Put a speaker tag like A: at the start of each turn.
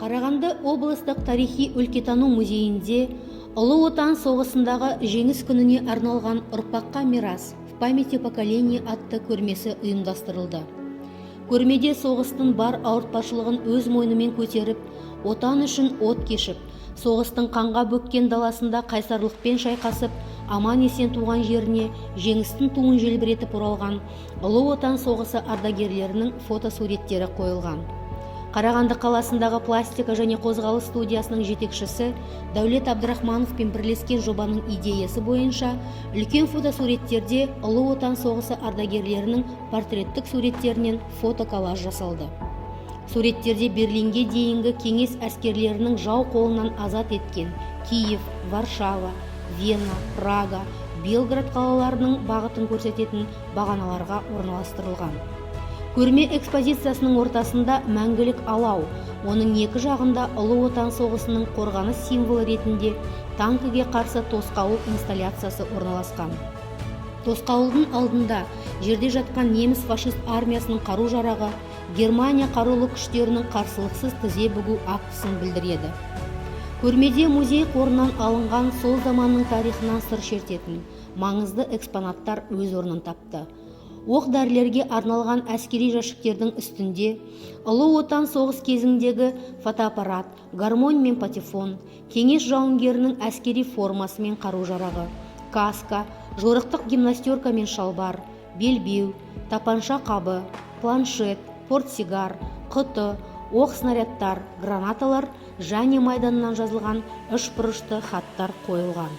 A: Қарағанды облыстық тарихи-өлкетану музейінде Ұлы Отан соғысындағы жеңіс күніне арналған «Ұрпаққа мирас. В памяти поколений» атты көрмесі ұйымдастырылды. Көрмеде соғыстың бар ауыртпашылығын өз мойнымен көтеріп, отан үшін от кешіп, соғыстың қанға бөккен даласында қайсарлықпен шайқасып, аман-есен туған жеріне жеңістің туын желбіретіп оралған Ұлы Отан соғысы ардагерлерінің фотосуреттері қойылған. Қарағанды қаласындағы пластика және қозғалыс студиясының жетекшісі Дәулет Абдрахмановпен бірлескен жобаның идеясы бойынша үлкен фотосуреттерде Ұлы Отан соғысы ардагерлерінің портреттік суреттерінен фотоколлаж жасалды. Суреттерде Берлинге дейінгі кеңес әскерлерінің жау қолынан азат еткен Киев, Варшава, Вена, Прага, Белград қалаларының бағытын көрсететін бағаналарға орналастырылған. Көрме экспозициясының ортасында мәңгілік алау, оның екі жағында Ұлы Отан соғысының қорғаныс символы ретінде танкіге қарсы тосқауыл инсталляциясы орналасқан. Тосқауылдың алдында жерде жатқан неміс фашист армиясының қару-жарағы Германия қарулы күштерінің қарсылықсыз тізе бүгу актісін білдіреді. Көрмеде музей қорынан алынған сол заманның тарихынан сыр шертетін маңызды экспонаттар өз орнын тапты. Оқ-дәрілерге арналған әскери жәшіктердің үстінде Ұлы Отан соғыс кезіндегі фотоаппарат, гармонь мен патефон, кеңес жауынгерінің әскери формасы мен қару-жарағы, каска, жорықтық гимнастерка мен шалбар, белбеу, тапанша қабы, планшет, портсигар, құты, оқ-снарядтар, гранаталар және майданнан жазылған үшбұрышты хаттар қойылған.